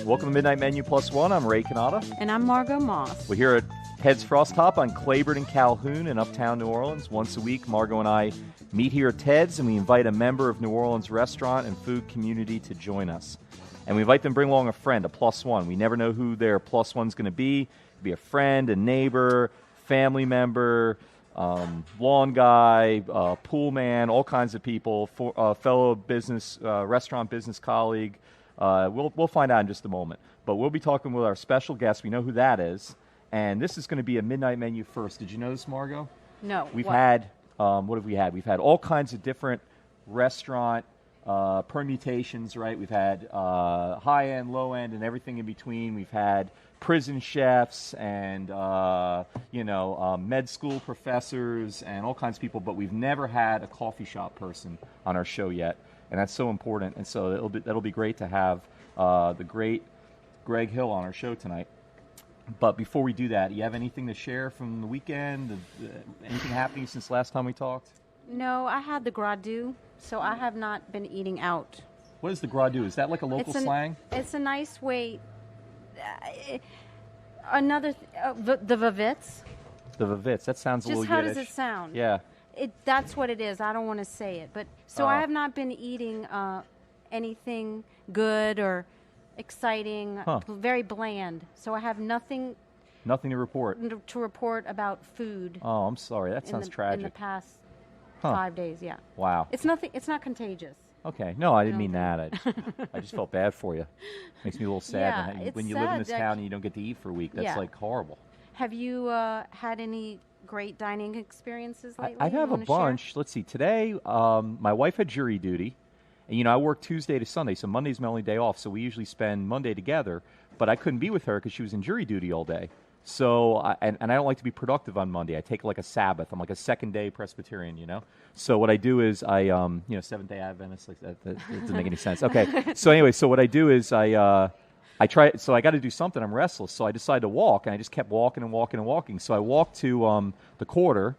Welcome to Midnight Menu Plus One. I'm Ray Canada. And I'm Margot Moss. We're here at Head's Frost Top on Claiborne and Calhoun in Uptown New Orleans. Once a week, Margot and I meet here at Ted's, and we invite a member of New Orleans restaurant and food community to join us. And we invite them to bring along a friend, a plus one. We never know who their plus one's going to be. It could be a friend, a neighbor, family member, lawn guy, pool man, all kinds of people, fellow business, restaurant business colleague. We'll find out in just a moment. But we'll be talking with our special guest. We know who that is. And this is going to be a midnight menu first. Did you know this, Margot? No. We've had, what have we had? We've had all kinds of different restaurant permutations, right? We've had high-end, low-end, and everything in between. We've had prison chefs and, med school professors and all kinds of people. But we've never had a coffee shop person on our show yet. And that's so important. And so that'll be great to have the great Greg Hill on our show tonight. But before we do that, you have anything to share from the weekend? Anything happening since last time we talked? No, I had the gradu, so I have not been eating out. What is the gradu? Is that like a local slang? It's a nice way. The vavitz. The vavitz. That sounds a little Just how Yiddish. does it sound? Yeah. That's what it is. I don't want to say it. But so I have not been eating anything good or exciting, very bland. So I have nothing to report about food. Oh, I'm sorry. That sounds tragic. In the past 5 days, yeah. Wow. It's not contagious. Okay. No, I didn't mean that. I just felt bad for you. Makes me a little sad when you live in this town and you don't get to eat for a week. That's like horrible. Have you had any great dining experiences lately? I have a bunch. Share? Let's see. Today, my wife had jury duty. And, I work Tuesday to Sunday, so Monday's my only day off. So we usually spend Monday together. But I couldn't be with her because she was in jury duty all day. So, and I don't like to be productive on Monday. I take like a Sabbath. I'm like a second-day Presbyterian, So what I do is Seventh-day Adventist. Like that doesn't make any sense. Okay. So anyway, so what I do is I try. So I got to do something. I'm restless. So I decided to walk, and I just kept walking and walking and walking. So I walked to the Quarter.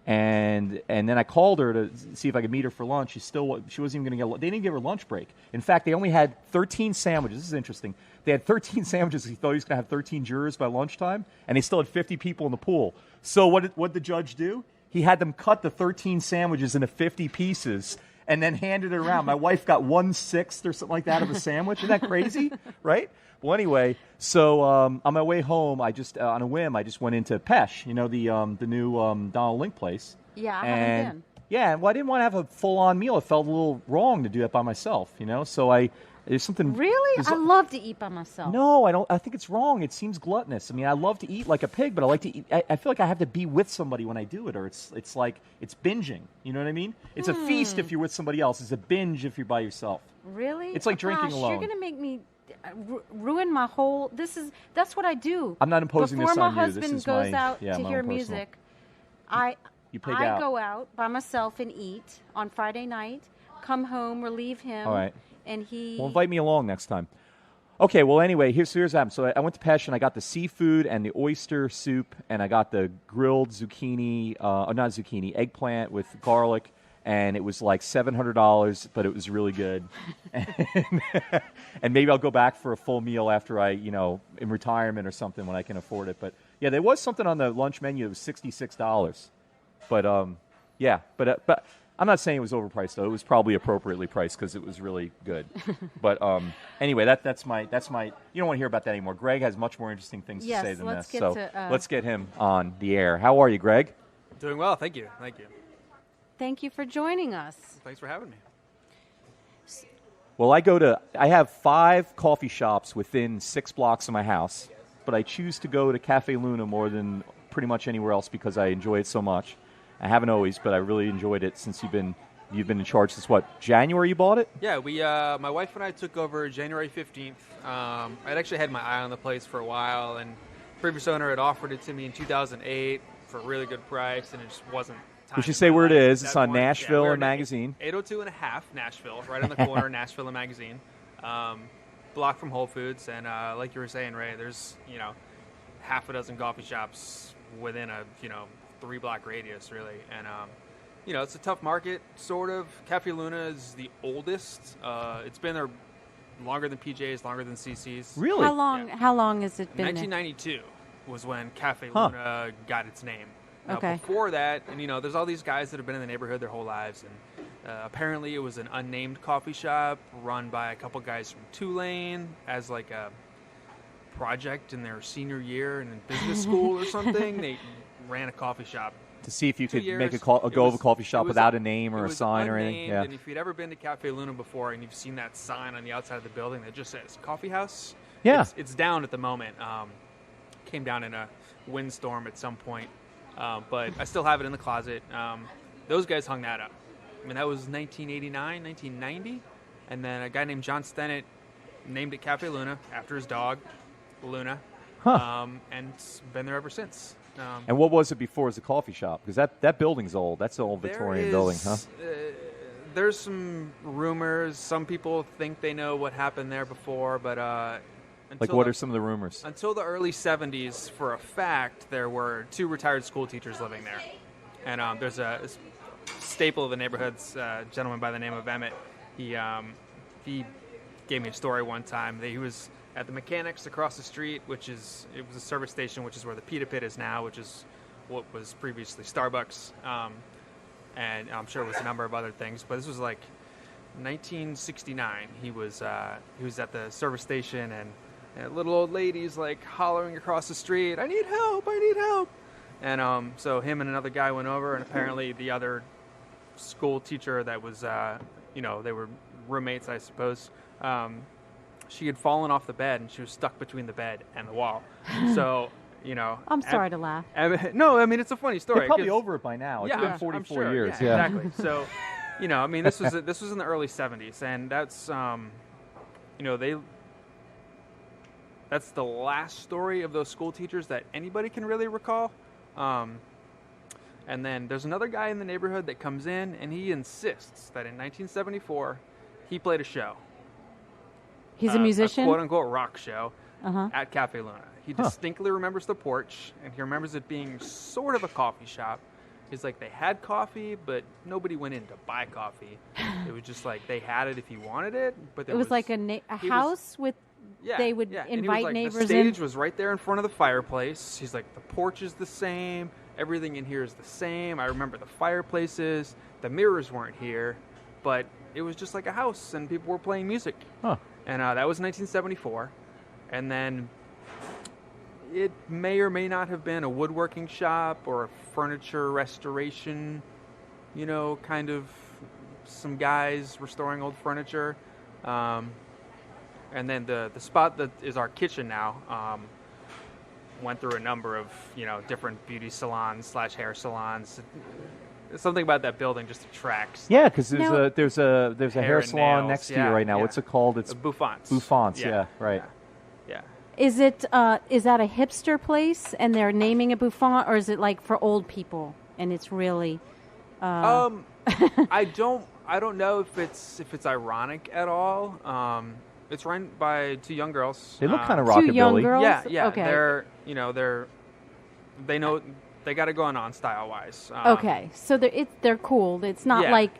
And then I called her to see if I could meet her for lunch. She wasn't even going to get. They didn't give her lunch break. In fact, they only had 13 sandwiches. This is interesting. They had 13 sandwiches. He thought he was going to have 13 jurors by lunchtime, and they still had 50 people in the pool. So what did the judge do? He had them cut the 13 sandwiches into 50 pieces and then handed it around. My wife got 1/6 or something like that of a sandwich. Isn't that crazy? Right? Well, anyway, so on my way home, I just on a whim, I just went into Pesh, the new Donald Link place. Yeah, I haven't been. Yeah, well, I didn't want to have a full-on meal. It felt a little wrong to do that by myself, So there's something. Really? I love to eat by myself. No, I don't. I think it's wrong. It seems gluttonous. I mean, I love to eat like a pig, but I like to eat. I feel like I have to be with somebody when I do it, or it's like it's binging. You know what I mean? It's a feast if you're with somebody else. It's a binge if you're by yourself. Really? It's like drinking alone. You're gonna make me ruin my whole. That's what I do. I'm not imposing this on you. Before my husband goes out to hear music, I go out by myself and eat on Friday night. Come home, relieve him. All right. And he. Well, invite me along next time. Okay. Well, anyway, here's what happened. So I went to Pesh and I got the seafood and the oyster soup, and I got the grilled eggplant with garlic. And it was like $700, but it was really good. And maybe I'll go back for a full meal after I, in retirement or something when I can afford it. But yeah, there was something on the lunch menu that was $66. But but I'm not saying it was overpriced though. It was probably appropriately priced because it was really good. But anyway, that's my. You don't want to hear about that anymore. Greg has much more interesting things to say than this. Let's get him on the air. How are you, Greg? Doing well, thank you. Thank you for joining us. Thanks for having me. Well, I have 5 coffee shops within 6 blocks of my house, but I choose to go to Cafe Luna more than pretty much anywhere else because I enjoy it so much. I haven't always, but I really enjoyed it since you've been in charge since what, January you bought it? Yeah, my wife and I took over January 15th. I'd actually had my eye on the place for a while, and previous owner had offered it to me in 2008 for a really good price, and it just wasn't time. We should say where it is. It's on Nashville and Magazine. 802 and a half Nashville, right on the corner, Nashville and Magazine. block from Whole Foods, and like you were saying, Ray, there's half a dozen coffee shops within a 3-block radius, really, and it's a tough market, sort of. Cafe Luna is the oldest. It's been there longer than PJ's, longer than CC's. Really? How long? Yeah. How long has it been? 1992 was when Cafe Luna got its name. Now, Okay. Before that, and there's all these guys that have been in the neighborhood their whole lives, and apparently it was an unnamed coffee shop run by a couple guys from Tulane as like a project in their senior year in business school or something. They ran a coffee shop To see if you 2 could years. make a go of a coffee shop It was without a name or it a was sign or anything. unnamed, Yeah. And if you'd ever been to Cafe Luna before and you've seen that sign on the outside of the building that just says coffee house, Yeah. it's down at the moment. Came down in a windstorm at some point, but I still have it in the closet. Those guys hung that up. I mean, that was 1989, 1990, and then a guy named John Stennett named it Cafe Luna after his dog, Luna, and it's been there ever since. And what was it before as a coffee shop? Because that building's old. That's an old Victorian building, huh? There's some rumors. Some people think they know what happened there before, but Like, what are some of the rumors? until the early 70s, for a fact, there were 2 retired school teachers living there. And there's a staple of the neighborhood's gentleman by the name of Emmett. He gave me a story one time that he was at the Mechanics across the street, it was a service station, which is where the Pita Pit is now, which is what was previously Starbucks. And I'm sure it was a number of other things, but this was like 1969. He was at the service station, and a little old lady's like hollering across the street, "I need help! I need help!" And so him and another guy went over, and apparently the other school teacher that was, they were roommates, I suppose. She had fallen off the bed, and she was stuck between the bed and the wall. So, I'm sorry to laugh. No, I mean, it's a funny story. They're probably 'cause- over it by now. It's yeah, been I'm 44 sure. years. Yeah, Yeah. exactly. So, I mean, this was in the early 70s, and that's, that's the last story of those school teachers that anybody can really recall. And then there's another guy in the neighborhood that comes in, and he insists that in 1974 he played a show. He's a musician? A quote-unquote rock show Uh-huh. at Cafe Luna. He distinctly remembers the porch, and he remembers it being sort of a coffee shop. He's like, they had coffee, but nobody went in to buy coffee. It was just like they had it if you wanted it, but It was like a house with they would And he was invite like, neighbors the in. stage was right there in front of the fireplace. He's like, the porch is the same. Everything in here is the same. I remember the fireplaces. The mirrors weren't here, but it was just like a house, and people were playing music. Huh. And that was 1974. And then it may or may not have been a woodworking shop or a furniture restoration, kind of some guys restoring old furniture. And then the spot that is our kitchen now went through a number of, different beauty salons / hair salons. Something about that building just attracts. Yeah, because there's Now- a hair Hair and salon nails, next to yeah, you right now. yeah. What's it called? It's Bouffant's. Bouffant's. Yeah, right. Yeah. Is it is that a hipster place and they're naming it Buffon, or is it like for old people and it's really I don't know if it's ironic at all. It's run by 2 young girls. They look kind of 2 young rockabilly. girls? Yeah. Okay. They know they got it going on style wise. Okay, so they're cool. It's not like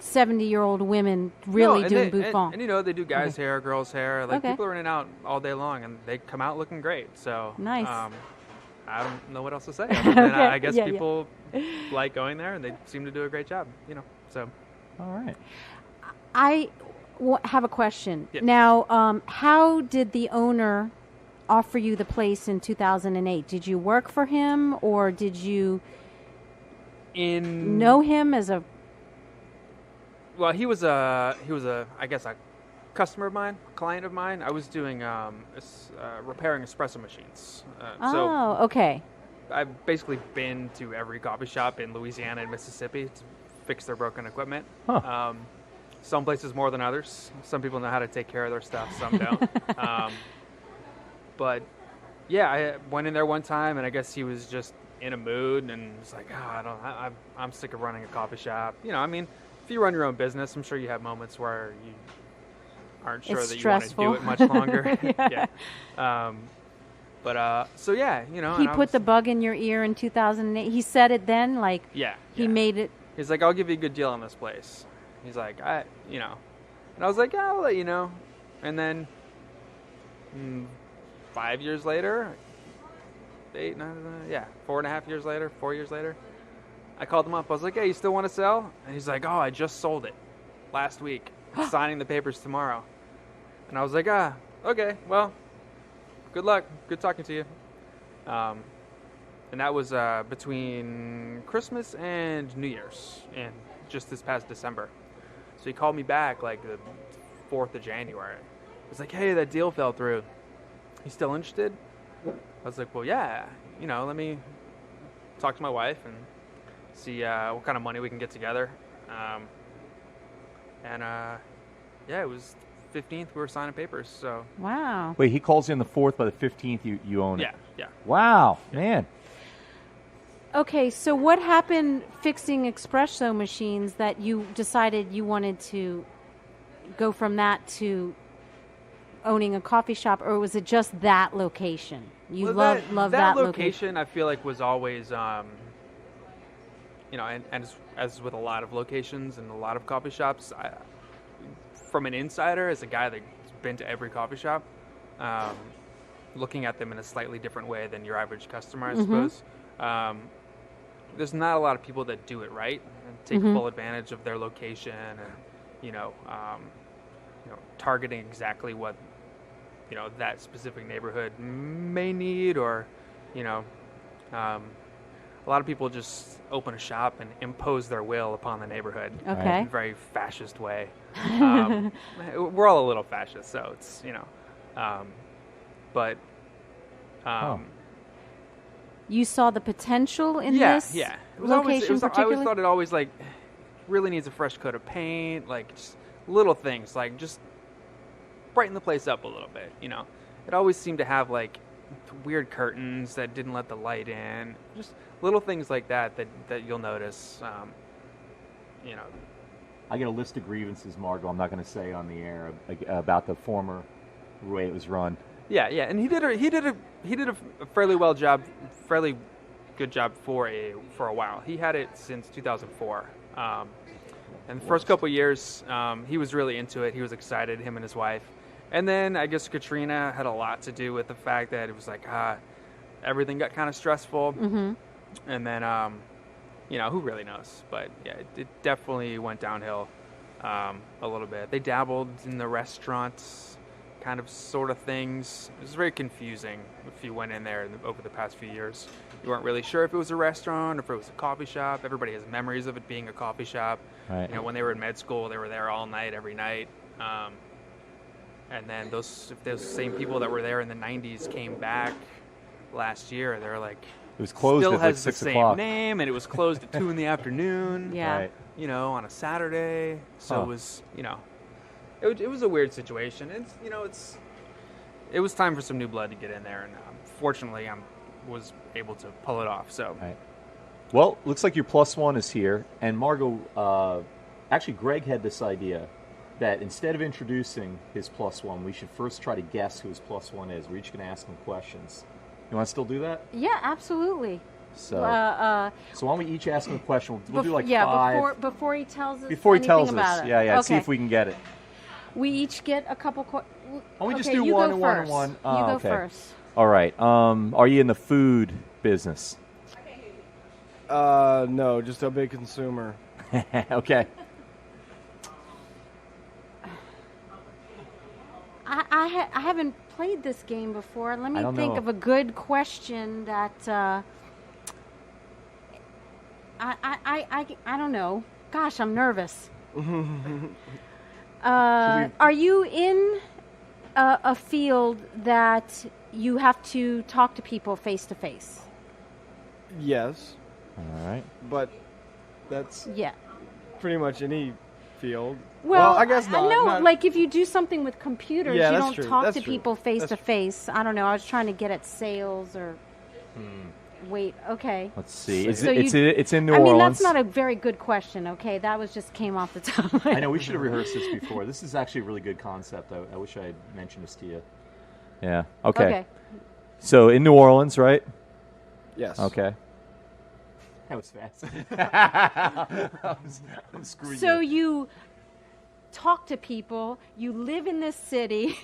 70-year-old women really No, and doing they, Buffon. And they do guys' hair, girls' hair. Like Okay. people are in and out all day long, and they come out looking great. So Nice. I don't know what else to say. Other than Okay, I guess yeah. people like going there, and they seem to do a great job. So All right. I have a question. Yeah. Now, how did the owner offer you the place in 2008? Did you work for him, or did you know him as a... Well, he was a I guess a customer of mine, client of mine. I was doing repairing espresso machines. So okay. I've basically been to every coffee shop in Louisiana and Mississippi to fix their broken equipment. Huh. Some places more than others. Some people know how to take care of their stuff, some don't. But yeah, I went in there one time, and I guess he was just in a mood, and was like, I'm sick of running a coffee shop. I mean, if you run your own business, I'm sure you have moments where aren't sure It's that stressful. you want to do it much longer. Yeah. So yeah, He and I put was- the bug in your ear in 2008. He said it then, like he yeah. made it. He's like, I'll give you a good deal on this place. He's like, and I was like, I'll let you know. And then 5 years later, 4.5 years later, 4 years later, I called him up. I was like, hey, you still want to sell? And he's like, oh, I just sold it last week. I'm signing the papers tomorrow. And I was like, okay, well, good luck. Good talking to you. And that was between Christmas and New Year's, and just this past December. So he called me back like the 4th of January. He was like, hey, that deal fell through. You still interested? I was like, well, yeah. Let me talk to my wife and see what kind of money we can get together. It was 15th. We were signing papers. So Wow. Wait, he calls in the 4th, by the 15th you own it. yeah. Wow, man. Okay, so what happened fixing espresso machines that you decided you wanted to go from that to owning a coffee shop, or was it just that location? You love that location. I feel like was always, and as with a lot of locations and a lot of coffee shops, from an insider, as a guy that's been to every coffee shop, looking at them in a slightly different way than your average customer, I suppose. There's not a lot of people that do it right and take full advantage of their location and, targeting exactly what, that specific neighborhood may need, or, a lot of people just open a shop and impose their will upon the neighborhood Okay. in a very fascist way. We're all a little fascist, so it's, but You saw the potential in this It was location I particularly? always thought it always really needs a fresh coat of paint, just little things, just brighten the place up a little bit. It always seemed to have weird curtains that didn't let the light in, just little things like that you'll notice. I get a list of grievances, Margot, I'm not going to say on the air, about the former way it was run. Yeah, and he did a fairly good job for a while. He had it since 2004. And the first couple of years, he was really into it. He was excited, him and his wife. And then I guess Katrina had a lot to do with the fact that it was everything got kind of stressful. Mm-hmm. And then, who really knows? But yeah, it definitely went downhill a little bit. They dabbled in the restaurants, kind of sort of things. It was very confusing if you went in there over the past few years. You weren't really sure if it was a restaurant or if it was a coffee shop. Everybody has memories of it being a coffee shop. Right. When they were in med school, they were there all night, every night. And then those same people that were there in the 90s came back last year. They're like, it was closed still at has the 6 same o'clock. name, and it was closed at 2 in the afternoon. Yeah. Right. On a Saturday. So Huh. it was, it was a weird situation. It was time for some new blood to get in there, and fortunately, I was able to pull it off. So. Right. Well, looks like your +1 is here, and Margot. Actually, Greg had this idea that instead of introducing his +1, we should first try to guess who his +1 is. We're each going to ask him questions. You want to still do that? Yeah, absolutely. So why don't we each ask him a question? We'll do 5. Before he tells us Before he tells anything us. about it. Yeah. Okay. See if we can get it. We each get a couple. Why don't we just Okay, do you one go and one first. and one? You Oh, go okay. first. All right. Are you in the food business? No, just a big consumer. Okay. I haven't played this game before. Let me don't think know. of a good question that I don't know. Gosh, I'm nervous. Are you in a field that you have to talk to people face to face? Yes, All right. but that's Yeah. pretty much any field. Well, I guess not. No, not- like if you do something with computers, Yeah, you that's don't true. talk That's to true. people face That's to face. I don't know. I was trying to get at sales or Wait, okay. Let's see. So It's in New I Orleans. mean, that's not a very good question, okay? That was just came off the top. I know we should have rehearsed this before. This is actually a really good concept. I wish I had mentioned this to you. Yeah. Okay. So in New Orleans, right? Yes. Okay. That was fast. I'm screwing So you. you talk to people, you live in this city,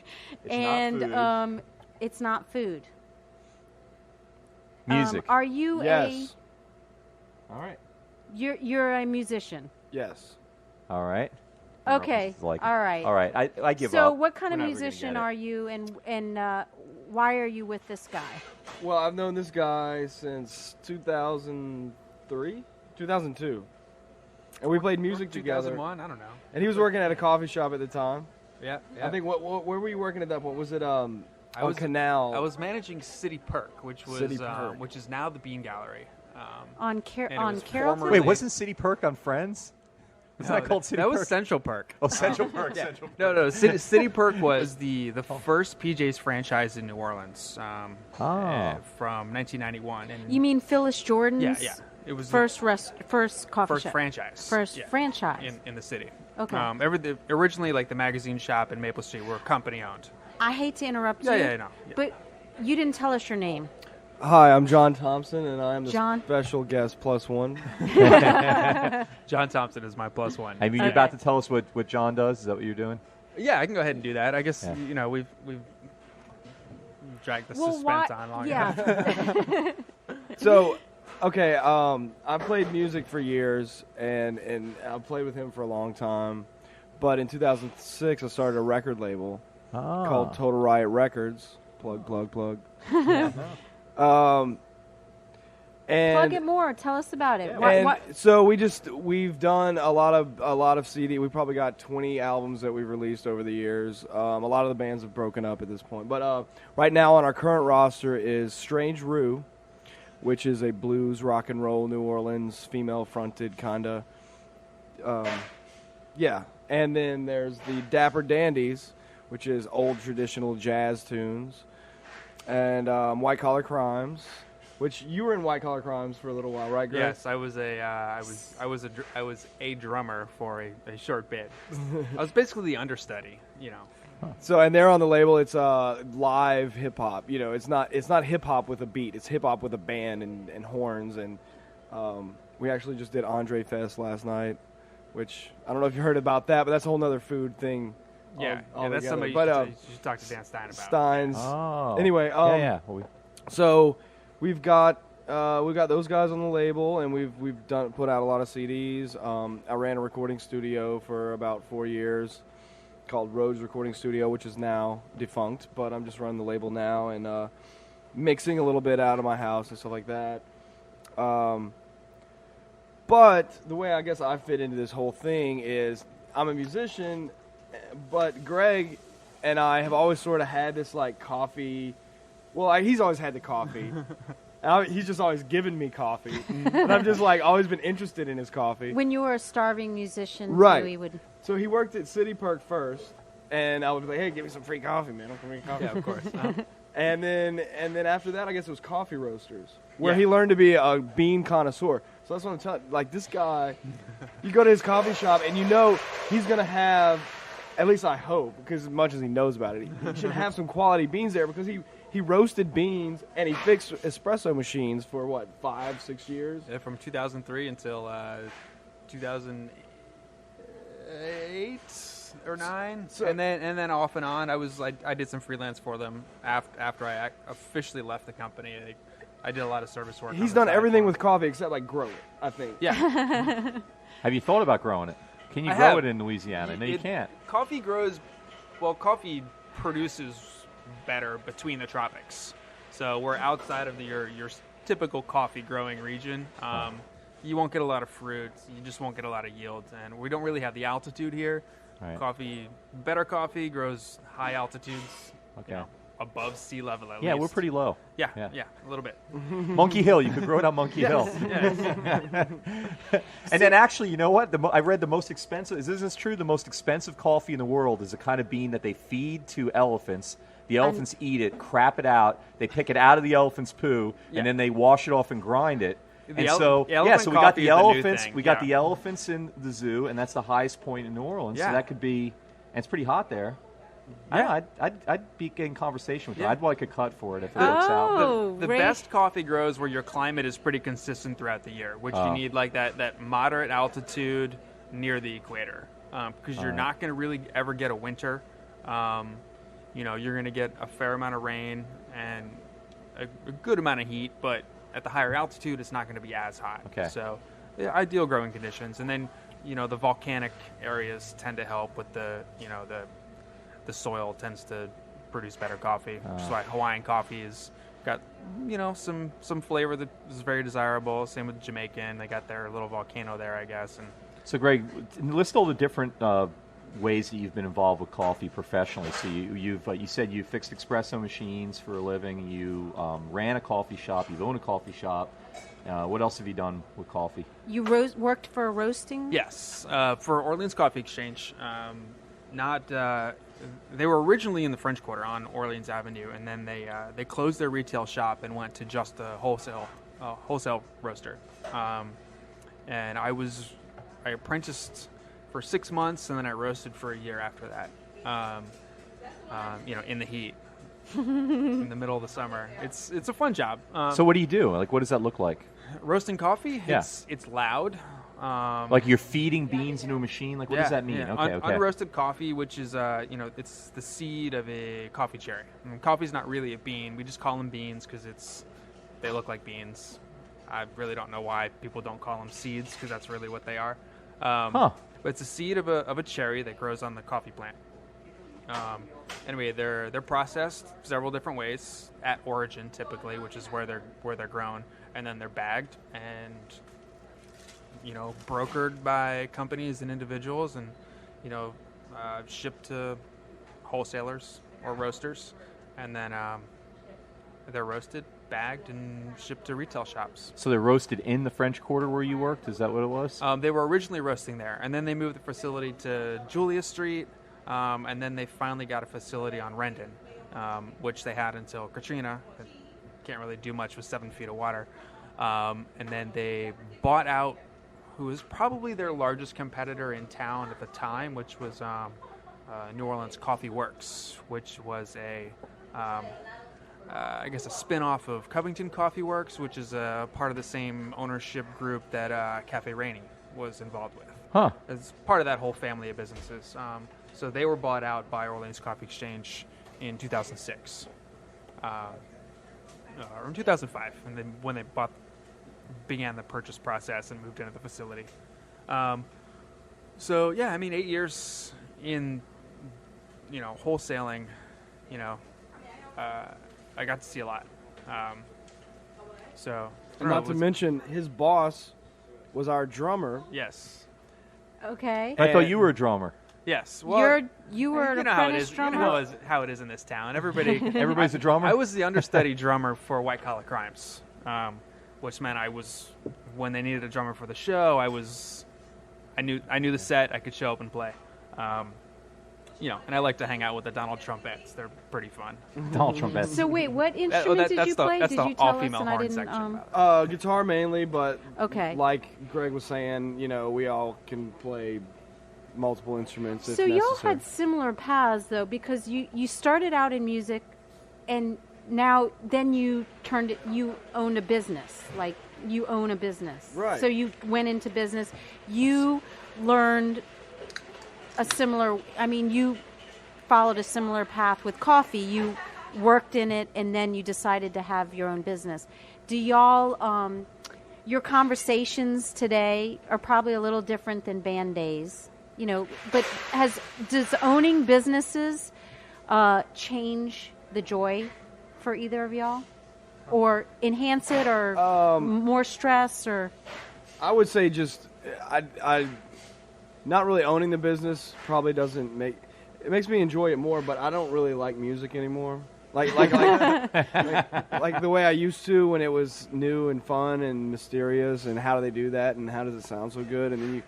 It's and not food. it's not food. Music. Are you Yes. All right. you're a musician? Yes. All right. I don't know if Okay. this is like it. All right. All right. I give up. So what kind We're of never gonna musician get it. are you, and why are you with this guy? Well, I've known this guy since 2003, 2002, and we played music together. 2001. I don't know. And he was working at a coffee shop at the time. Yeah. I think where were you working at that point? Was it on was- Canal? I was managing City Perk, which was City Perk. which is now the Bean Gallery. On And it on was Carrollton? formerly- Wait, wasn't City Perk on Friends? Wasn't that called City that Perk? was Central Perk. Oh, Central Perk. Central Perk. No, City Perk was the first PJ's franchise in New Orleans from 1991. And You mean Phyllis Jordan's? yeah. It was First coffee first shop. franchise. First Yeah, franchise. in the city. Okay. Originally, like the magazine shop and Maple Street were company owned. I hate to interrupt Yeah, you. yeah, no. Yeah. But you didn't tell us your name. Hi, I'm John Thompson, and I am the John? special guest +1. John Thompson is my +1. I mean, you're about to tell us what John does? Is that what you're doing? Yeah, I can go ahead and do that. I guess Yeah. we've dragged the Well, suspense why- on long yeah. enough. So, okay, I played music for years, and I played with him for a long time. But in 2006, I started a record label called Total Riot Records. Plug, plug, plug. And Plug it more. Tell us about it. and so we've done a lot of CD. We probably got 20 albums that we've released over the years. A lot of the bands have broken up at this point. But right now on our current roster is Strange Rue, which is a blues, rock and roll, New Orleans, female-fronted kinda. Yeah. And then there's the Dapper Dandies, which is old traditional jazz tunes, and White Collar Crimes. Which you were in White Collar Crimes for a little while, right, Greg? Yes, I was a drummer for a short bit. I was basically the understudy, you know. So, and they're on the label. It's live hip hop. You know, it's not hip hop with a beat. It's hip hop with a band and horns. And we actually just did Andre Fest last night, which I don't know if you heard about that, but that's a whole other food thing. Yeah, all that's together. somebody But, you should talk to Dan Stein about. Steins. Oh. Anyway, yeah. Well, So we've got those guys on the label, and we've put out a lot of CDs. I ran a recording studio for about 4 years called Rhodes Recording Studio, which is now defunct, but I'm just running the label now and mixing a little bit out of my house and stuff like that. But the way I guess I fit into this whole thing is I'm a musician, but Greg and I have always sort of had this like coffee. Well, he's always had the coffee. He's just always given me coffee. And I've just like always been interested in his coffee. When you were a starving musician, Right. too, he would. So he worked at City Perk first, and I would be like, "Hey, give me some free coffee, man! Don't give me coffee." Yeah, of course. And then after that, I guess it was Coffee Roasters, where Yeah. he learned to be a bean connoisseur. So that's what I'm telling. Like this guy, you go to his coffee shop, and you know he's gonna have, at least I hope, because as much as he knows about it, he should have some quality beans there because he roasted beans and he fixed espresso machines for what 5-6 years. Yeah, from 2003 until 2008 or 9, So- and then off and on, I did some freelance for them after I officially left the company. I did a lot of service work. He's on the done side everything for with them. coffee except like grow it. I think. Yeah, have you thought about growing it? Can you I grow have. it in Louisiana? No, you can't. Coffee grows. Well, coffee produces better between the tropics. So we're outside of your typical coffee growing region. You won't get a lot of fruit. You just won't get a lot of yield, and we don't really have the altitude here. Right. Better coffee grows high altitudes. Okay. You know, above sea level at Yeah, least. we're pretty low. Yeah, Yeah. yeah, a little bit. Monkey Hill. You could grow it on Monkey Hill. And then actually, you know what? I read the most expensive. Is this true? The most expensive coffee in the world is the kind of bean that they feed to elephants. The elephants eat it, crap it out. They pick it out of the elephant's poo, and then they wash it off and grind it. So we got the elephants. We got the elephants in the zoo, and that's the highest point in New Orleans. So that could be, and it's pretty hot there. Yeah. I'd be getting conversation with you. I'd like a cut for it if it works out. The best coffee grows where your climate is pretty consistent throughout the year, which you need like that moderate altitude near the equator, because you're not going to really ever get a winter. You're going to get a fair amount of rain and a good amount of heat, but at the higher altitude, it's not going to be as hot. Okay. So, ideal growing conditions, and then the volcanic areas tend to help with the soil tends to produce better coffee, which is why Hawaiian coffee has got some flavor that is very desirable. Same with Jamaican; they got their little volcano there, I guess. And so, Greg, list all the different ways that you've been involved with coffee professionally. So you said you fixed espresso machines for a living. You ran a coffee shop. You've owned a coffee shop. What else have you done with coffee? You worked for a roasting? Yes, for Orleans Coffee Exchange. They were originally in the French Quarter on Orleans Avenue, and then they closed their retail shop and went to just a wholesale roaster. And I apprenticed for 6 months, and then I roasted for a year after that. In the heat, in the middle of the summer. It's a fun job. So what do you do? Like, what does that look like? Roasting coffee? Yeah. It's loud. Like you're feeding beans into a machine? Like, what does that mean? Yeah. Okay. Unroasted coffee, which is, it's the seed of a coffee cherry. Coffee's not really a bean. We just call them beans because they look like beans. I really don't know why people don't call them seeds, because that's really what they are. But it's a seed of a cherry that grows on the coffee plant. Anyway, they're processed several different ways at origin, typically, which is where they're grown, and then they're bagged and brokered by companies and individuals, and shipped to wholesalers or roasters, and then they're roasted, bagged, and shipped to retail shops. So they're roasted in the French Quarter where you worked? Is that what it was? They were originally roasting there, and then they moved the facility to Julia Street, and then they finally got a facility on Rendon, which they had until Katrina. Can't really do much with 7 feet of water. And then they bought out who was probably their largest competitor in town at the time, which was New Orleans Coffee Works, which was I guess a spin-off of Covington Coffee Works, which is a part of the same ownership group that Cafe Rainey was involved with. Huh. It's part of that whole family of businesses. So they were bought out by Orleans Coffee Exchange in 2006. Or in 2005, and then when they began the purchase process and moved into the facility. 8 years in, wholesaling, I got to see a lot. Not to mention, his boss was our drummer. Yes. Okay. I thought you were a drummer. Yes. Well, you were an apprentice drummer? You know how it is in this town. Everybody's a drummer? I was the understudy drummer for White Collar Crimes, which meant when they needed a drummer for the show, I knew the set. I could show up and play. And I like to hang out with the Donald Trumpettes. They're pretty fun. Donald Trumpettes. So wait, what instrument did you play? That's did the you tell all-female us? And I horn didn't. section. Guitar mainly, but okay. Like Greg was saying, we all can play multiple instruments if so necessary. y'all had similar paths though, because you started out in music, and then you owned a business. Like you own a business, right? So you went into business. You learned you followed a similar path with coffee. You worked in it, and then you decided to have your own business. Do y'all, your conversations today are probably a little different than band days, but does owning businesses change the joy for either of y'all? Or enhance it, or more stress, or? I would say just, I not really owning the business probably doesn't it makes me enjoy it more, but I don't really like music anymore. Like the way I used to when it was new and fun and mysterious, and how do they do that, and how does it sound so good? And then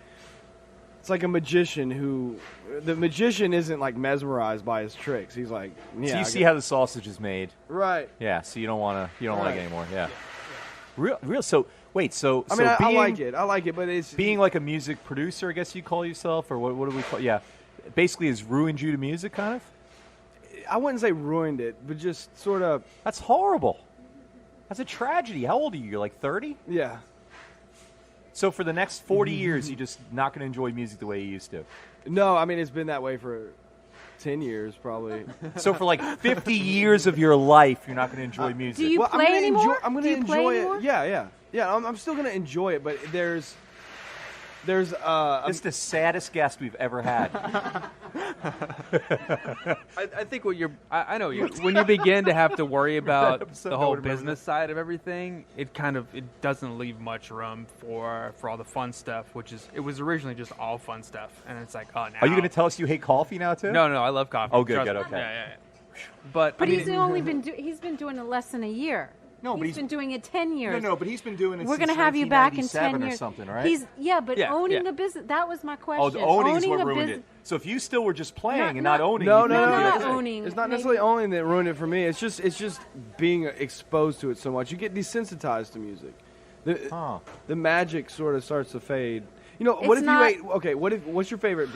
It's like a magician the magician isn't like mesmerized by his tricks. He's like, yeah. So you see how the sausage is made. Right. Yeah, so you don't like it Right. anymore. Yeah. Real. So wait. So I mean, so I like it. I like it, but it's being like a music producer, I guess you call yourself, or what do we call? Yeah, basically has ruined you to music, kind of. I wouldn't say ruined it, but just sort of. That's horrible. That's a tragedy. How old are you? You're like 30. Yeah. So for the next 40 years, you're just not going to enjoy music the way you used to. No, I mean it's been that way for 10 years probably. So for like 50 years of your life, you're not going to enjoy music. Do you Well, play anymore? I'm Do gonna you play enjoy anymore? it. Yeah. I'm still gonna enjoy it, but there's This is the saddest guest we've ever had. I think I know when you begin to have to worry about episode, the I whole would remember business side of everything, it doesn't leave much room for all the fun stuff, it was originally just all fun stuff, and it's like, oh, now Are you going to tell us you hate coffee now too? No, I love coffee. Oh, good, Trust good, me. okay. Yeah. But I But mean, he's been doing it less than a year. No, but he's he's been doing it 10 years. No, but he's been doing it We're since going to have you back in 10 1997 years. or something, right? But Yeah, owning yeah. a business, that was my question. Oh, the owning is what a ruined business. it. So if you still were just playing Not- and not not- owning, No, you'd no, be no, good. not no. owning. It's not Maybe- necessarily owning that ruined it for me. It's just being exposed to it so much. You get desensitized to music. Huh. The magic sort of starts to fade. You know, what It's if not- you ate? Okay, what's your favorite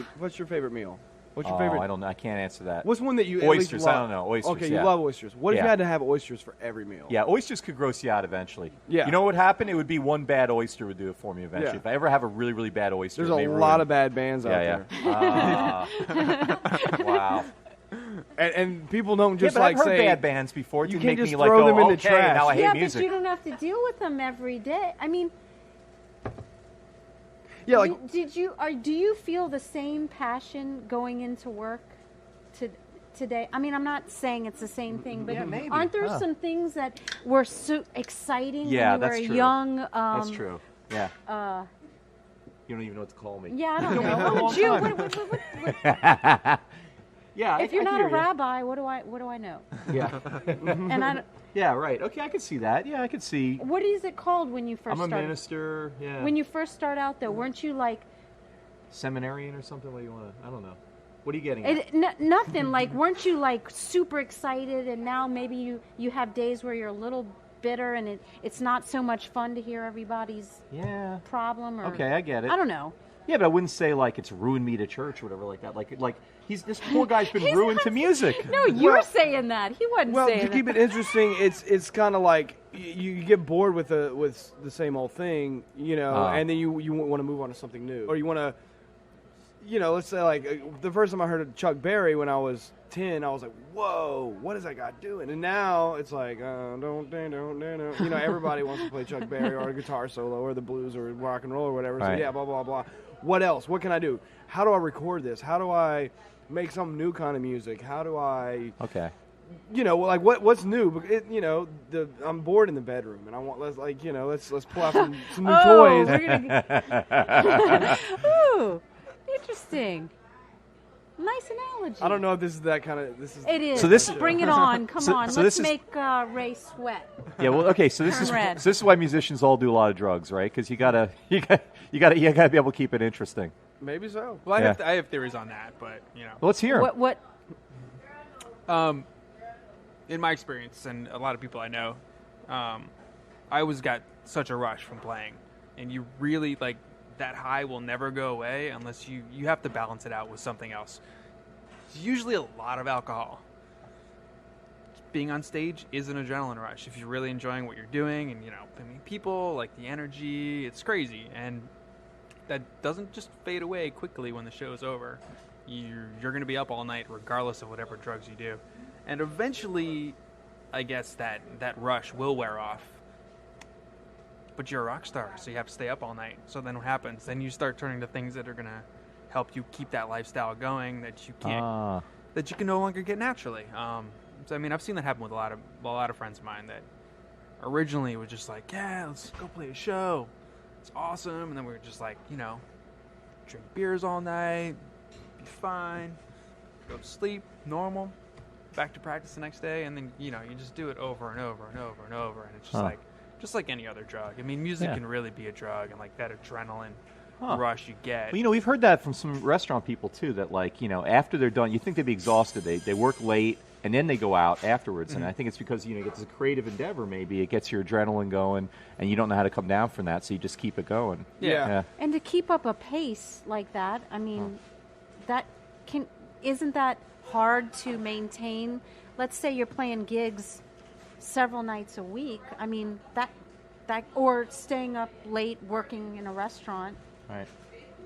meal? What's your favorite? I don't know. I can't answer that. What's one that you at least Oysters, love? I don't know. Oysters, Okay, yeah. you love oysters. What if Yeah. you had to have oysters for every meal? Yeah, oysters could gross you out eventually. Yeah. You know what would happen? It would be one bad oyster would do it for me eventually. Yeah. If I ever have a really, really bad oyster, There's it may a ruin- lot of bad bands out Yeah, there. yeah. Wow. And people don't just yeah, but like I've heard say bad bands before. It you didn't can't make just me like throw go, them in the okay, trash. now I hate Yeah, music. but you don't have to deal with them every day. I mean, yeah, like do you feel the same passion going into work today? I mean, I'm not saying it's the same thing, but Yeah, maybe. aren't there some things that were so exciting Yeah, when you that's were true. young? That's true. Yeah. You don't even know what to call me. Yeah, I don't You've know. known me for a What would long you? time. Yeah. If you're not a rabbi, what do I know? Yeah. And I don't, Yeah, right. Okay, I could see that. Yeah, I could see. what is it called when you first I'm a start? minister. Yeah. When you first start out, though, weren't you like Seminarian or something? What do you want to? I don't know. What are you getting at? nothing? Like, weren't you like super excited? And now maybe you have days where you're a little bitter, and it's not so much fun to hear everybody's Yeah. problem. Or Okay, I get it. I don't know. Yeah, but I wouldn't say like it's ruined me to church or whatever like that. Like this poor guy's been He's ruined not- to music. No, you're Well- saying that. He wasn't well, saying to keep that. it interesting, it's kind of like you get bored with the same old thing, you know, and then you want to move on to something new, or you want to, you know, let's say like the first time I heard of Chuck Berry when I was 10, I was like, whoa, what is that guy doing? And now it's like, don't, you know, everybody wants to play Chuck Berry or a guitar solo or the blues or rock and roll or whatever. So Right. yeah, blah blah blah. What else? What can I do? How do I record this? How do I make some new kind of music? How do I, Okay. you know, like what's new? But you know, I'm bored in the bedroom, and I want let's pull out some new Oh, toys. we're gonna. Ooh, interesting. Nice analogy. I don't know if this is that kind of. This is. It is. So this- Bring it on. Come so- on. so Let's this is- make Ray sweat. Yeah. Well. Okay. So this Turn red. this is why musicians all do a lot of drugs, right? Because you gotta be able to keep it interesting. Maybe so. Well, Yeah. I have theories on that, but you know. Well, let's hear 'em. What? In my experience, and a lot of people I know, I always got such a rush from playing, and you really like that high will never go away unless you have to balance it out with something else. It's usually a lot of alcohol. Being on stage is an adrenaline rush if you're really enjoying what you're doing, and you know, I mean, people like the energy. It's crazy, and that doesn't just fade away quickly when the show's over. You're going to be up all night regardless of whatever drugs you do. And eventually, I guess that rush will wear off. But you're a rock star, so you have to stay up all night. So then what happens? Then you start turning to things that are going to help you keep that lifestyle going that you can't, that you can no longer get naturally. So I mean, I've seen that happen with a lot of friends of mine that originally was just like, yeah, let's go play a show. It's awesome. And then we were just like, you know, drink beers all night, be fine, go to sleep, normal, back to practice the next day, and then, you know, you just do it over and over and over and over, and it's just like any other drug. I mean, music Yeah. can really be a drug, and like that adrenaline rush you get. Well, we've heard that from some restaurant people too. That after they're done, you think they'd be exhausted. They work late and then they go out afterwards. And I think it's because it's a creative endeavor. Maybe it gets your adrenaline going, and you don't know how to come down from that, so you just keep it going. Yeah. And to keep up a pace like that, I mean, isn't that hard to maintain? Let's say you're playing gigs several nights a week. I mean, that or staying up late working in a restaurant. Right.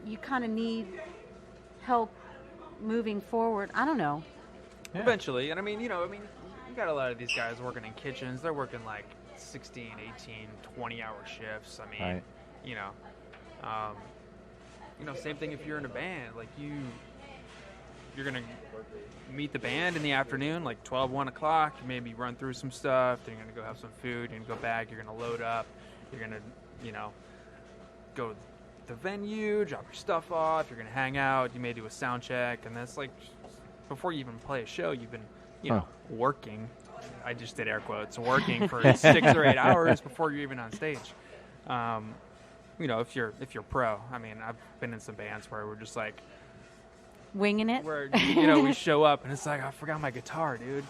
You kind of need help moving forward. I don't know. Yeah. Eventually. And you got a lot of these guys working in kitchens. They're working like 16, 18, 20-hour shifts. Right. Same thing if you're in a band. Like you're going to meet the band in the afternoon, like 12, 1 o'clock. You maybe run through some stuff. Then you're going to go have some food. You're going to go back. You're going to load up. You're going to, go to the venue, drop your stuff off. You're going to hang out. You may do a sound check. And that's like, before you even play a show, you've been, working. I just did air quotes. Working for 6 or 8 hours before you're even on stage. If you're pro. I've been in some bands where we're just like, winging it. Where we show up and it's like, I forgot my guitar, dude.